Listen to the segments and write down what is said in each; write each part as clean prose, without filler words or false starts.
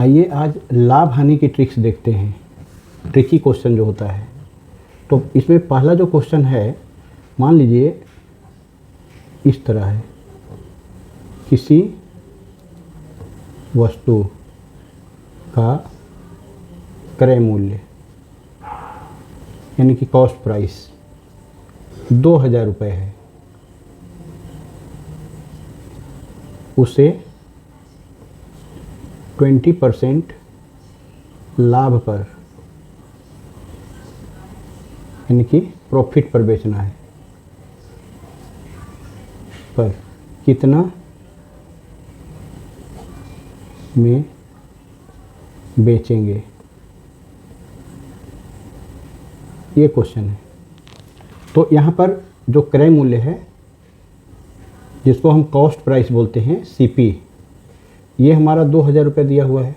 आइए आज लाभ हानि की ट्रिक्स देखते हैं। ट्रिकी क्वेश्चन जो होता है, तो इसमें पहला जो क्वेश्चन है, मान लीजिए इस तरह है, किसी वस्तु का क्रय मूल्य यानी कि कॉस्ट प्राइस 2000 रुपये है, उसे 20% लाभ पर यानी कि प्रॉफिट पर बेचना है, पर कितना में बेचेंगे, ये क्वेश्चन है। तो यहाँ पर जो क्रय मूल्य है, जिसको हम कॉस्ट प्राइस बोलते हैं, सीपी, ये हमारा 2000 रुपये दिया हुआ है,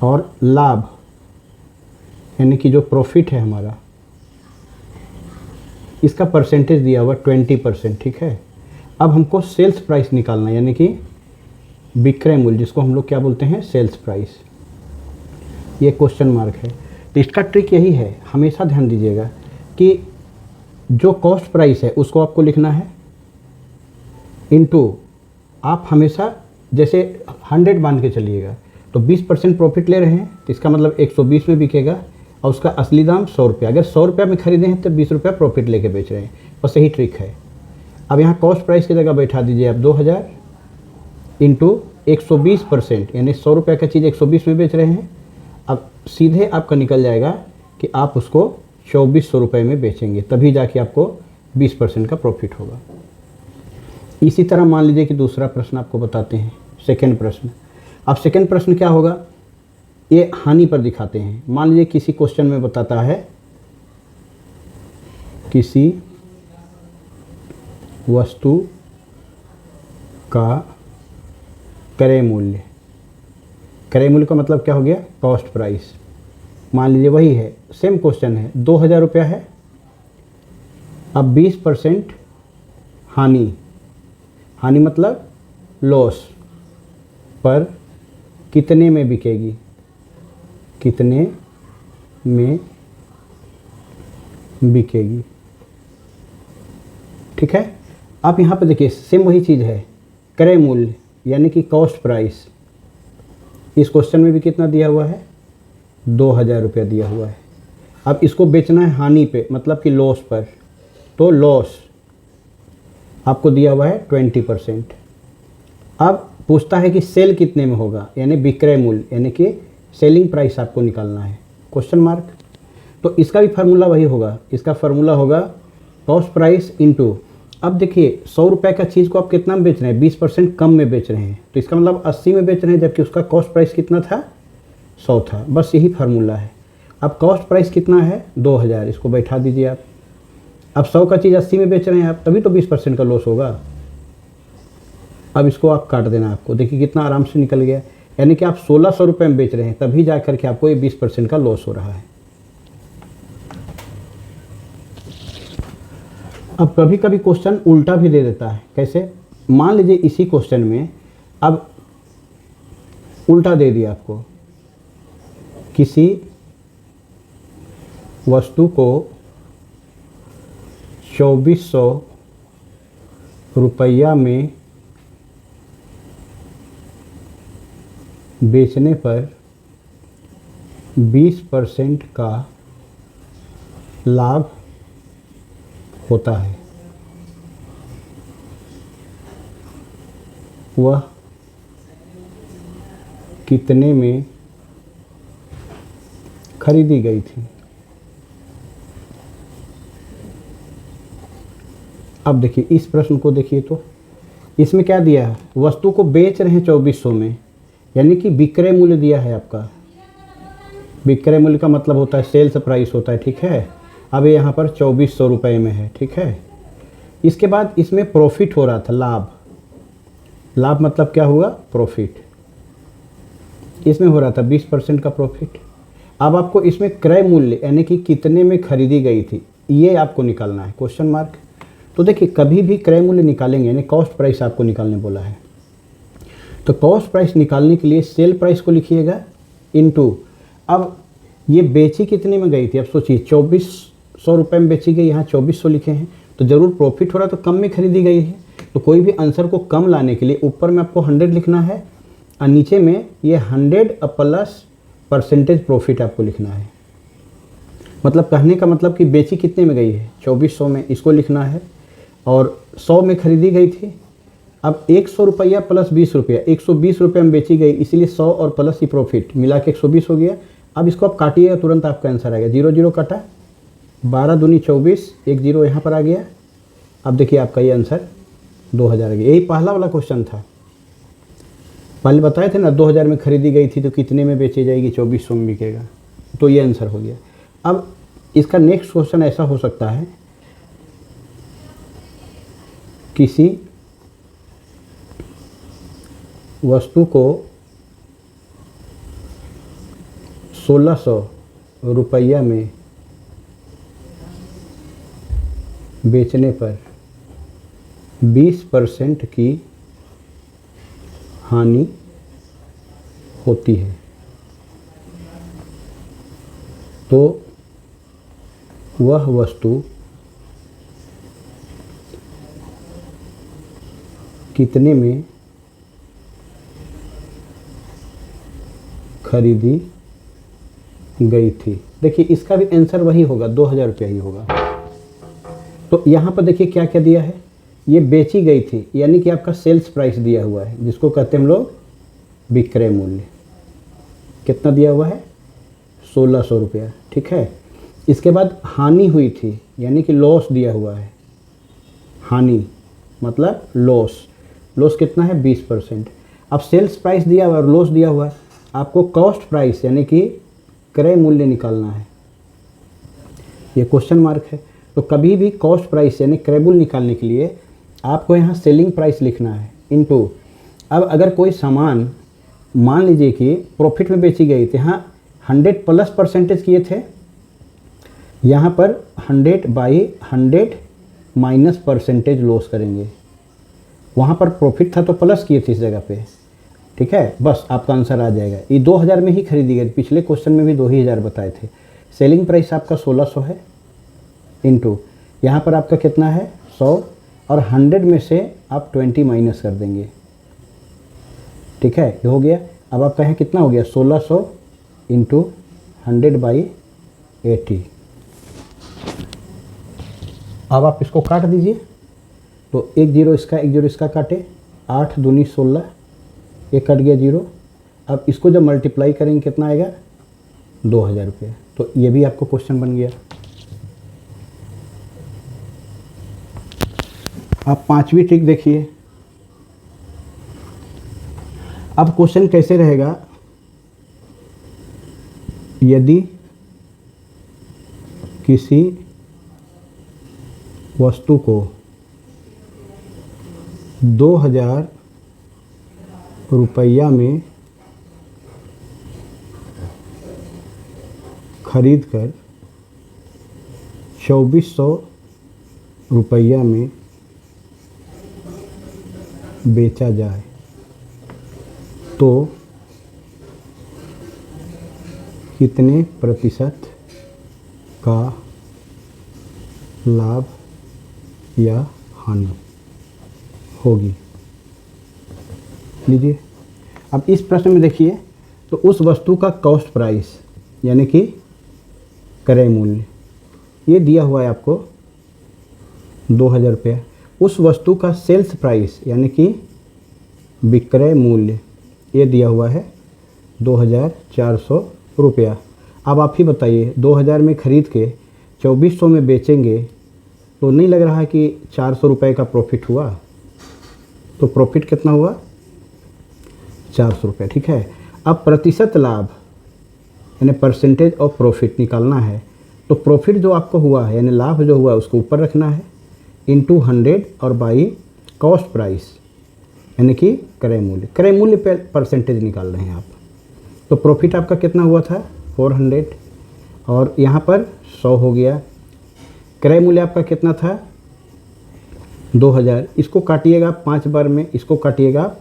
और लाभ यानी कि जो प्रॉफिट है हमारा, इसका परसेंटेज दिया हुआ 20%। ठीक है, अब हमको सेल्स प्राइस निकालना है, यानी कि विक्रय मूल्य, जिसको हम लोग क्या बोलते हैं, सेल्स प्राइस। ये क्वेश्चन मार्क है। तो इसका ट्रिक यही है, हमेशा ध्यान दीजिएगा कि जो कॉस्ट प्राइस है उसको आपको लिखना है इनटू, आप हमेशा जैसे 100 बांध के चलिएगा, तो 20% प्रॉफिट ले रहे हैं, तो इसका मतलब 120 में बिकेगा, और उसका असली दाम 100 रुपया। अगर 100 रुपया में खरीदे हैं तो 20 रुपया प्रॉफिट लेके बेच रहे हैं, बस यही ट्रिक है। अब यहाँ कॉस्ट प्राइस की जगह बैठा दीजिए आप 2000 इंटू 120%, यानी 100 रुपये का चीज़ 120 में बेच रहे हैं। अब सीधे आपका निकल जाएगा कि आप उसको 2400 रुपये में बेचेंगे, तभी जाके आपको 20% का प्रॉफिट होगा। इसी तरह मान लीजिए कि दूसरा प्रश्न आपको बताते हैं, सेकंड प्रश्न। अब सेकंड प्रश्न क्या होगा, ये हानि पर दिखाते हैं। मान लीजिए किसी क्वेश्चन में बताता है किसी वस्तु का क्रय मूल्य, क्रय मूल्य का मतलब क्या हो गया, कॉस्ट प्राइस। मान लीजिए वही है, सेम क्वेश्चन है, 2000 रुपया है। अब 20% हानि, हानि मतलब लॉस, पर कितने में बिकेगी, कितने में बिकेगी। ठीक है, आप यहाँ पे देखिए सेम वही चीज़ है, क्रय मूल्य यानी कि कॉस्ट प्राइस। इस क्वेश्चन में भी कितना दिया हुआ है, 2000 रुपया दिया हुआ है। अब इसको बेचना है हानि पे, मतलब कि लॉस पर, तो लॉस आपको दिया हुआ है 20%। अब पूछता है कि सेल कितने में होगा, यानी विक्रय मूल्य, यानी कि सेलिंग प्राइस आपको निकालना है, क्वेश्चन मार्क। तो इसका भी फार्मूला वही होगा, इसका फार्मूला होगा कॉस्ट प्राइस इंटू, अब देखिए 100 रुपये का चीज़ को आप कितना में बेच रहे हैं, 20% कम में बेच रहे हैं, तो इसका मतलब 80 में बेच रहे हैं, जबकि उसका कॉस्ट प्राइस कितना था, 100 था। बस यही फार्मूला है। अब कॉस्ट प्राइस कितना है, 2000, इसको बैठा दीजिए आप। अब 100 का चीज़ 80 में बेच रहे हैं आप, तभी तो 20% का लॉस होगा। अब इसको आप काट देना, आपको देखिए कितना आराम से निकल गया, यानी कि आप 1600 रुपये में बेच रहे हैं, तभी जा करके आपको ये 20% का लॉस हो रहा है। अब कभी कभी क्वेश्चन उल्टा भी दे देता है, कैसे, मान लीजिए इसी क्वेश्चन में अब उल्टा दे दिया आपको, किसी वस्तु को 2400 रुपया में बेचने पर 20% का लाभ होता है, वह कितने में खरीदी गई थी। अब देखिए इस प्रश्न को देखिए, तो इसमें क्या दिया है, वस्तु को बेच रहे हैं 2400 में, यानी कि विक्रय मूल्य दिया है आपका। विक्रय मूल्य का मतलब होता है सेल्स प्राइस होता है, ठीक है। अब ये यहाँ पर 2400 रुपये में है, ठीक है। इसके बाद इसमें प्रॉफिट हो रहा था, लाभ, लाभ मतलब क्या हुआ, प्रॉफिट। इसमें हो रहा था 20% का प्रॉफिट। अब आपको इसमें क्रय मूल्य यानी कि कितने में खरीदी गई थी, ये आपको निकालना है, क्वेश्चन मार्क। तो देखिए कभी भी क्रय मूल्य निकालेंगे यानी कॉस्ट प्राइस आपको निकालने बोला है, तो कॉस्ट प्राइस निकालने के लिए सेल प्राइस को लिखिएगा इनटू, अब ये बेची कितने में गई थी, अब सोचिए 2400 रुपये में बेची गई, यहाँ 2400 लिखे हैं तो ज़रूर प्रॉफिट हो रहा है, तो कम में खरीदी गई है। तो कोई भी आंसर को कम लाने के लिए ऊपर में आपको 100 लिखना है और नीचे में ये 100 प्लस परसेंटेज प्रॉफिट आपको लिखना है। मतलब कहने का मतलब कि बेची कितने में गई है, 2400 में, इसको लिखना है, और 100 में खरीदी गई थी। अब 100 रुपया प्लस 20 रुपया, 120 रुपये में बेची गई, इसीलिए 100 और प्लस ही प्रॉफिट मिला के 120 हो गया। अब इसको आप काटिएगा, तुरंत आपका आंसर आएगा। 0 0 काटा, 12 दूनी 24, 1 0 यहाँ पर आ गया। अब देखिए आपका ये आंसर 2000 आ गया। यही पहला वाला क्वेश्चन था, पहले बताए थे ना 2000 में खरीदी गई थी तो कितने में बेची जाएगी, 2400 में बिकेगा, तो ये आंसर हो गया। अब इसका नेक्स्ट क्वेश्चन ऐसा हो सकता है, किसी वस्तु को 1600 रुपया में बेचने पर 20% की हानि होती है, तो वह वस्तु कितने में खरीदी गई थी। देखिए इसका भी आंसर वही होगा, 2000 रुपया ही होगा। तो यहाँ पर देखिए क्या क्या दिया है, ये बेची गई थी यानी कि आपका सेल्स प्राइस दिया हुआ है, जिसको कहते हैं हम लोग विक्रय मूल्य। कितना दिया हुआ है, 1600 रुपया, ठीक है। इसके बाद हानि हुई थी यानी कि लॉस दिया हुआ है, हानि मतलब लॉस, लॉस कितना है 20%। अब सेल्स प्राइस दिया हुआ है और लॉस दिया हुआ है, आपको कॉस्ट प्राइस यानी कि क्रय मूल्य निकालना है। ये क्वेश्चन मार्क है, तो कभी भी कॉस्ट प्राइस यानी क्रय मूल्य निकालने के लिए आपको यहाँ सेलिंग प्राइस लिखना है इनटू। अब अगर कोई सामान मान लीजिए कि प्रॉफिट में बेची गई थी, हाँ 100 प्लस परसेंटेज किए थे, यहाँ पर 100 बाई 100 माइनस परसेंटेज लॉस करेंगे। वहाँ पर प्रॉफिट था तो प्लस किए थे इस जगह पे, ठीक है, बस आपका आंसर आ जाएगा। ये 2000 में ही खरीदी गई, पिछले क्वेश्चन में भी 2000 बताए थे। सेलिंग प्राइस आपका 1600 है इनटू यहाँ पर आपका कितना है 100, और 100 में से आप 20 माइनस कर देंगे, ठीक है, ये हो गया। अब आपका यहाँ कितना हो गया 1600 इंटू 100 बाई 80। अब आप इसको काट दीजिए, तो 1 0 इसका 1 0 इसका काटे, 8 दूनी 16, ये कट गया 0। अब इसको जब मल्टीप्लाई करेंगे कितना आएगा 2000 रुपये। तो ये भी आपको क्वेश्चन बन गया। आप 5वीं ट्रिक देखिए। अब क्वेश्चन कैसे रहेगा, यदि किसी वस्तु को 2000 रुपया में खरीद कर 2400 रुपया में बेचा जाए तो कितने प्रतिशत का लाभ या हानि होगी। लीजिए, अब इस प्रश्न में देखिए, तो उस वस्तु का कॉस्ट प्राइस यानी कि क्रय मूल्य ये दिया हुआ है आपको 2000 रुपया। उस वस्तु का सेल्स प्राइस यानी कि विक्रय मूल्य ये दिया हुआ है 2400 रुपया। अब आप ही बताइए, 2000 में ख़रीद के 2400 में बेचेंगे तो नहीं लग रहा है कि 400 रुपये का प्रॉफिट हुआ। तो प्रॉफिट कितना हुआ 400 रुपये, ठीक है। अब प्रतिशत लाभ यानी परसेंटेज ऑफ प्रॉफिट निकालना है, तो प्रॉफिट जो आपको हुआ है यानी लाभ जो हुआ है उसको ऊपर रखना है इंटू 100 और बाई कॉस्ट प्राइस यानी कि क्रय मूल्य। क्रय मूल्य पे परसेंटेज निकाल रहे हैं आप। तो प्रॉफिट आपका कितना हुआ था 400 और यहाँ पर 100 हो गया। क्रय मूल्य आपका कितना था 2000। इसको काटिएगा 5 बार में, इसको काटिएगा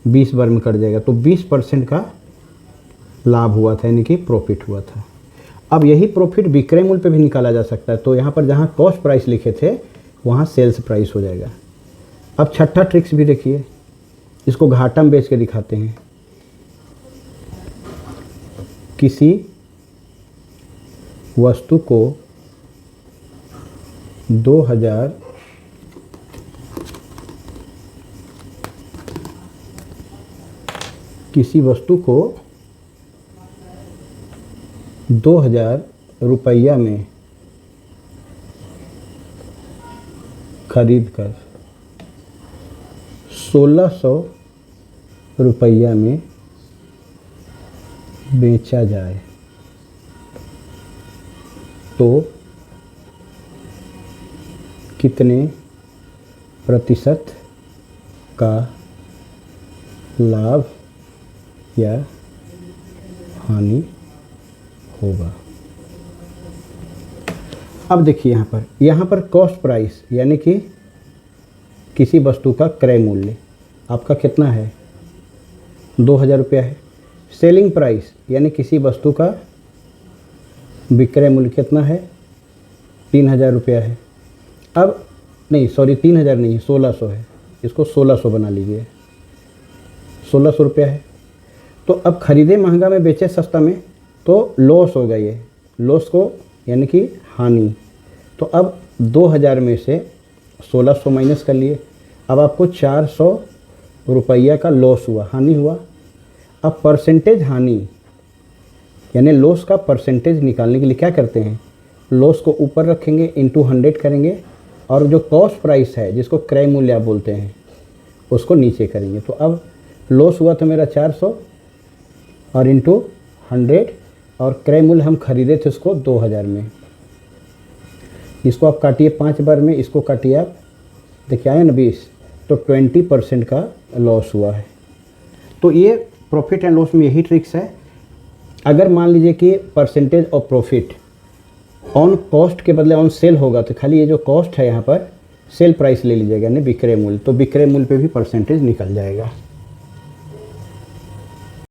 20 बार में कट जाएगा, तो 20% का लाभ हुआ था, यानी कि प्रॉफिट हुआ था। अब यही प्रॉफिट विक्रय मूल्य पे भी निकाला जा सकता है। तो यहाँ पर जहाँ कॉस्ट प्राइस लिखे थे वहाँ सेल्स प्राइस हो जाएगा। अब छठा ट्रिक्स भी देखिए, इसको घाटा में बेच के दिखाते हैं। किसी वस्तु को 2000 किसी वस्तु को 2000 रुपया में खरीद कर 1600 रुपया में बेचा जाए तो कितने प्रतिशत का लाभ या हानि होगा। अब देखिए यहाँ पर कॉस्ट प्राइस यानी कि किसी वस्तु का क्रय मूल्य आपका कितना है, 2000 रुपया है। सेलिंग प्राइस यानी किसी वस्तु का विक्रय मूल्य कितना है, 3000 रुपया है। अब नहीं, सॉरी 3000 नहीं, 1600 है, इसको 1600 बना लीजिए, 1600 रुपया है। तो अब खरीदे महंगा में बेचे सस्ता में, तो लॉस होगा, ये लॉस को यानी कि हानि। तो अब 2000 में से 1600 माइनस कर लिए, अब आपको 400 रुपया का लॉस हुआ, हानि हुआ। अब परसेंटेज हानि यानी लॉस का परसेंटेज निकालने के लिए क्या करते हैं, लॉस को ऊपर रखेंगे, इंटू 100 करेंगे, और जो कॉस्ट प्राइस है जिसको क्रय मूल्य आप बोलते हैं उसको नीचे करेंगे। तो अब लॉस हुआ था मेरा 400 और इंटू 100, और क्रय मूल्य हम खरीदे थे उसको 2000 में। इसको आप काटिए 5 बार में, इसको काटिए आप, देखिए आया ना 20, तो 20% का लॉस हुआ है। तो ये प्रॉफिट एंड लॉस में यही ट्रिक्स है। अगर मान लीजिए कि percentage of profit on cost के बदले ऑन सेल होगा, तो खाली ये जो कॉस्ट है यहाँ पर सेल प्राइस ले लीजिएगा, यानी विक्रय मूल्य, तो विक्रय मूल्य पे भी परसेंटेज निकल जाएगा।